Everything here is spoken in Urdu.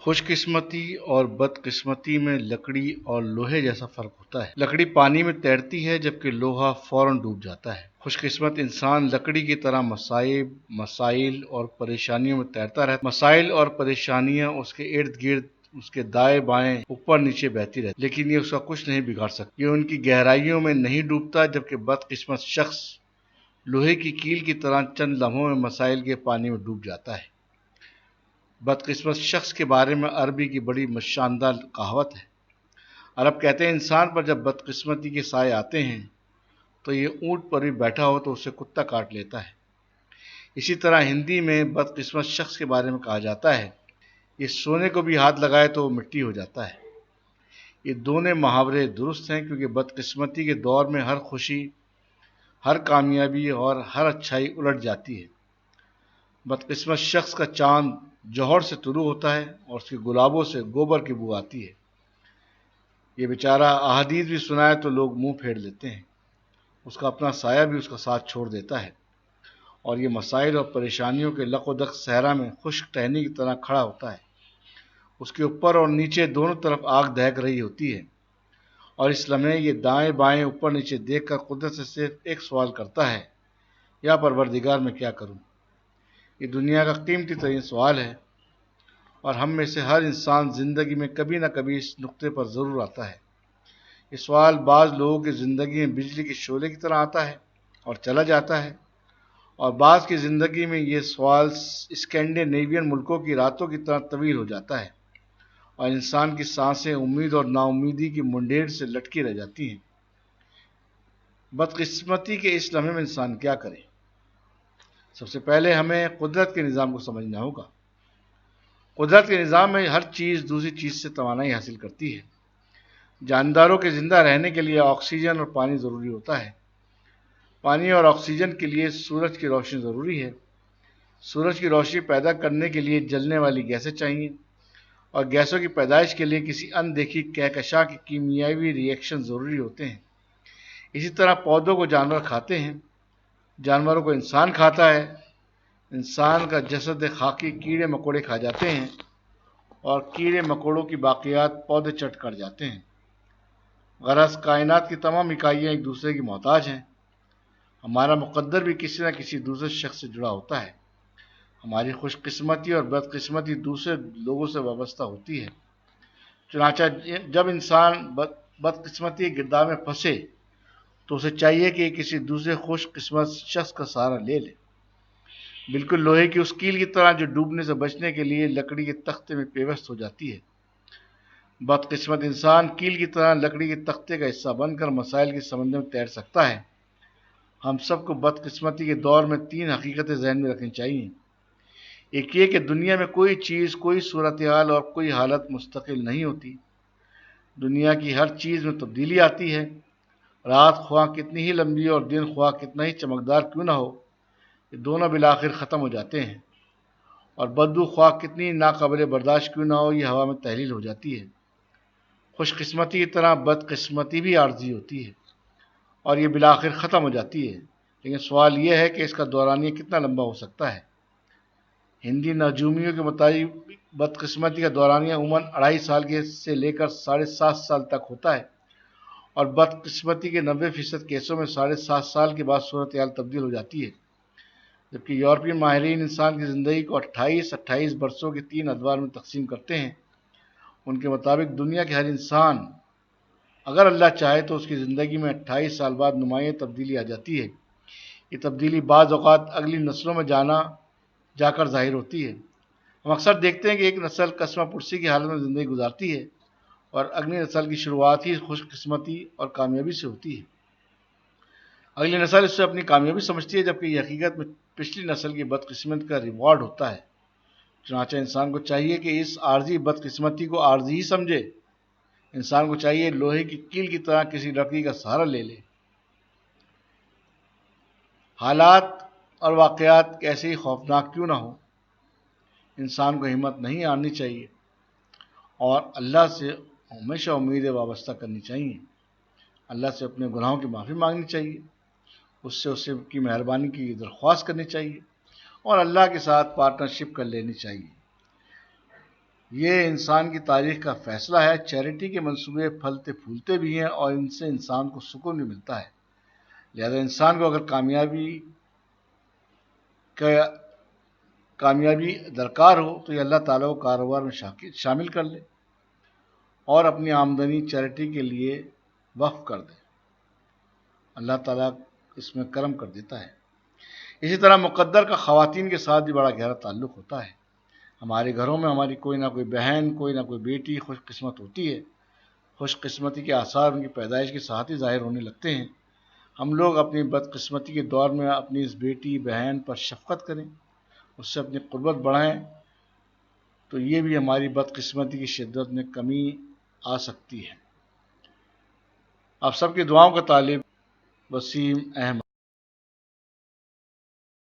خوش قسمتی اور بد قسمتی میں لکڑی اور لوہے جیسا فرق ہوتا ہے۔ لکڑی پانی میں تیرتی ہے جبکہ لوہا فوراً ڈوب جاتا ہے۔ خوش قسمت انسان لکڑی کی طرح مصائب، مسائل اور پریشانیوں میں تیرتا رہتا ہے۔ مسائل اور پریشانیاں اس کے ارد گرد، اس کے دائیں بائیں، اوپر نیچے بہتی رہتی، لیکن یہ اس کا کچھ نہیں بگاڑ سکتی۔ یہ ان کی گہرائیوں میں نہیں ڈوبتا، جبکہ بد قسمت شخص لوہے کی کیل کی طرح چند لمحوں میں مسائل کے پانی میں ڈوب جاتا ہے۔ بدقسمت شخص کے بارے میں عربی کی بڑی شاندار کہاوت ہے۔ عرب کہتے ہیں انسان پر جب بدقسمتی کے سائے آتے ہیں تو یہ اونٹ پر بھی بیٹھا ہو تو اسے کتا کاٹ لیتا ہے۔ اسی طرح ہندی میں بدقسمت شخص کے بارے میں کہا جاتا ہے یہ سونے کو بھی ہاتھ لگائے تو وہ مٹی ہو جاتا ہے۔ یہ دونوں محاورے درست ہیں کیونکہ بدقسمتی کے دور میں ہر خوشی، ہر کامیابی اور ہر اچھائی الٹ جاتی ہے۔ بدقسمت شخص کا چاند جوہر سے طلوع ہوتا ہے اور اس کے گلابوں سے گوبر کی بو آتی ہے۔ یہ بیچارہ احادیث بھی سنائے تو لوگ منہ پھیر لیتے ہیں۔ اس کا اپنا سایہ بھی اس کا ساتھ چھوڑ دیتا ہے، اور یہ مسائل اور پریشانیوں کے لق و دق صحرا میں خشک ٹہنی کی طرح کھڑا ہوتا ہے۔ اس کے اوپر اور نیچے دونوں طرف آگ دہک رہی ہوتی ہے، اور اس لمحے یہ دائیں بائیں اوپر نیچے دیکھ کر قدرت سے صرف ایک سوال کرتا ہے، یا پروردگار میں کیا کروں؟ یہ دنیا کا قیمتی ترین سوال ہے، اور ہم میں سے ہر انسان زندگی میں کبھی نہ کبھی اس نقطے پر ضرور آتا ہے۔ یہ سوال بعض لوگوں کی زندگی میں بجلی کے شعلے کی طرح آتا ہے اور چلا جاتا ہے، اور بعض کی زندگی میں یہ سوال اسکینڈینیوین ملکوں کی راتوں کی طرح طویل ہو جاتا ہے، اور انسان کی سانسیں امید اور نا امیدی کی منڈیر سے لٹکی رہ جاتی ہیں۔ بدقسمتی کے اس لمحے میں انسان کیا کرے؟ سب سے پہلے ہمیں قدرت کے نظام کو سمجھنا ہوگا۔ قدرت کے نظام میں ہر چیز دوسری چیز سے توانائی حاصل کرتی ہے۔ جانداروں کے زندہ رہنے کے لیے آکسیجن اور پانی ضروری ہوتا ہے۔ پانی اور آکسیجن کے لیے سورج کی روشنی ضروری ہے۔ سورج کی روشنی پیدا کرنے کے لیے جلنے والی گیسیں چاہیے، اور گیسوں کی پیدائش کے لیے کسی اندیکھی کہکشاں کی کیمیاوی ری ایکشن ضروری ہوتے ہیں۔ اسی طرح پودوں کو جانور کھاتے ہیں، جانوروں کو انسان کھاتا ہے، انسان کا جسد خاکی کیڑے مکوڑے کھا جاتے ہیں، اور کیڑے مکوڑوں کی باقیات پودے چٹ کر جاتے ہیں۔ غرض کائنات کی تمام اکائیاں ایک دوسرے کی محتاج ہیں۔ ہمارا مقدر بھی کسی نہ کسی دوسرے شخص سے جڑا ہوتا ہے۔ ہماری خوش قسمتی اور بد قسمتی دوسرے لوگوں سے وابستہ ہوتی ہے۔ چنانچہ جب انسان بد قسمتی کے گرداب میں پھنسے تو اسے چاہیے کہ کسی دوسرے خوش قسمت شخص کا سہارا لے لے، بالکل لوہے کی اس کیل کی طرح جو ڈوبنے سے بچنے کے لیے لکڑی کے تختے میں پیوست ہو جاتی ہے۔ بدقسمت انسان کیل کی طرح لکڑی کے تختے کا حصہ بن کر مسائل کے سمندر میں تیر سکتا ہے۔ ہم سب کو بدقسمتی کے دور میں 3 حقیقتیں ذہن میں رکھنی چاہیے۔ ایک یہ کہ دنیا میں کوئی چیز، کوئی صورتحال اور کوئی حالت مستقل نہیں ہوتی۔ دنیا کی ہر چیز میں تبدیلی آتی ہے۔ رات خواہ کتنی ہی لمبی اور دن خواہ کتنا ہی چمکدار کیوں نہ ہو، یہ دونوں بالآخر ختم ہو جاتے ہیں، اور بدبو خواہ کتنی ناقابل برداشت کیوں نہ ہو، یہ ہوا میں تحلیل ہو جاتی ہے۔ خوش قسمتی کی طرح بد قسمتی بھی عارضی ہوتی ہے، اور یہ بالآخر ختم ہو جاتی ہے، لیکن سوال یہ ہے کہ اس کا دورانیہ کتنا لمبا ہو سکتا ہے۔ ہندی نجومیوں کے مطابق بدقسمتی کا دورانیہ عموماً 2.5 سال سے لے کر 7.5 سال تک ہوتا ہے، اور بدقسمتی کے 90% کیسوں میں 7.5 سال کے بعد صورتحال تبدیل ہو جاتی ہے۔ جبکہ یورپین ماہرین انسان کی زندگی کو 28 برسوں کے 3 ادوار میں تقسیم کرتے ہیں۔ ان کے مطابق دنیا کے ہر انسان اگر اللہ چاہے تو اس کی زندگی میں 28 سال بعد نمایاں تبدیلی آ جاتی ہے۔ یہ تبدیلی بعض اوقات اگلی نسلوں میں جا کر ظاہر ہوتی ہے۔ ہم اکثر دیکھتے ہیں کہ ایک نسل کسمہ پرسی کی حالت میں زندگی گزارتی ہے، اور اگلی نسل کی شروعات ہی خوش قسمتی اور کامیابی سے ہوتی ہے۔ اگلی نسل اس سے اپنی کامیابی سمجھتی ہے، جبکہ یہ حقیقت میں پچھلی نسل کی بدقسمت کا ریوارڈ ہوتا ہے۔ چنانچہ انسان کو چاہیے کہ اس عارضی بدقسمتی کو عارضی ہی سمجھے۔ انسان کو چاہیے لوہے کی کیل کی طرح کسی لکڑی کا سہارا لے لے۔ حالات اور واقعات کیسے ہی خوفناک کیوں نہ ہو، انسان کو ہمت نہیں ہارنی چاہیے، اور اللہ سے ہمیشہ امیدیں وابستہ کرنی چاہیے۔ اللہ سے اپنے گناہوں کی معافی مانگنی چاہیے، اس سے کی مہربانی کی درخواست کرنی چاہیے، اور اللہ کے ساتھ پارٹنرشپ کر لینی چاہیے۔ یہ انسان کی تاریخ کا فیصلہ ہے۔ چیریٹی کے منصوبے پھلتے پھولتے بھی ہیں اور ان سے انسان کو سکون بھی ملتا ہے۔ لہذا انسان کو اگر کامیابی درکار ہو تو یہ اللہ تعالیٰ کو کاروبار میں شامل کر لے اور اپنی آمدنی چیریٹی کے لیے وقف کر دے۔ اللہ تعالیٰ اس میں کرم کر دیتا ہے۔ اسی طرح مقدر کا خواتین کے ساتھ بھی بڑا گہرا تعلق ہوتا ہے۔ ہمارے گھروں میں ہماری کوئی نہ کوئی بہن، کوئی نہ کوئی بیٹی خوش قسمت ہوتی ہے۔ خوش قسمتی کے آثار ان کی پیدائش کے ساتھ ہی ظاہر ہونے لگتے ہیں۔ ہم لوگ اپنی بدقسمتی کے دور میں اپنی اس بیٹی بہن پر شفقت کریں، اس سے اپنی قربت بڑھائیں تو یہ بھی ہماری بدقسمتی کی شدت میں کمی آ سکتی ہے۔ آپ سب کی دعاؤں کا طالب وسیم احمد۔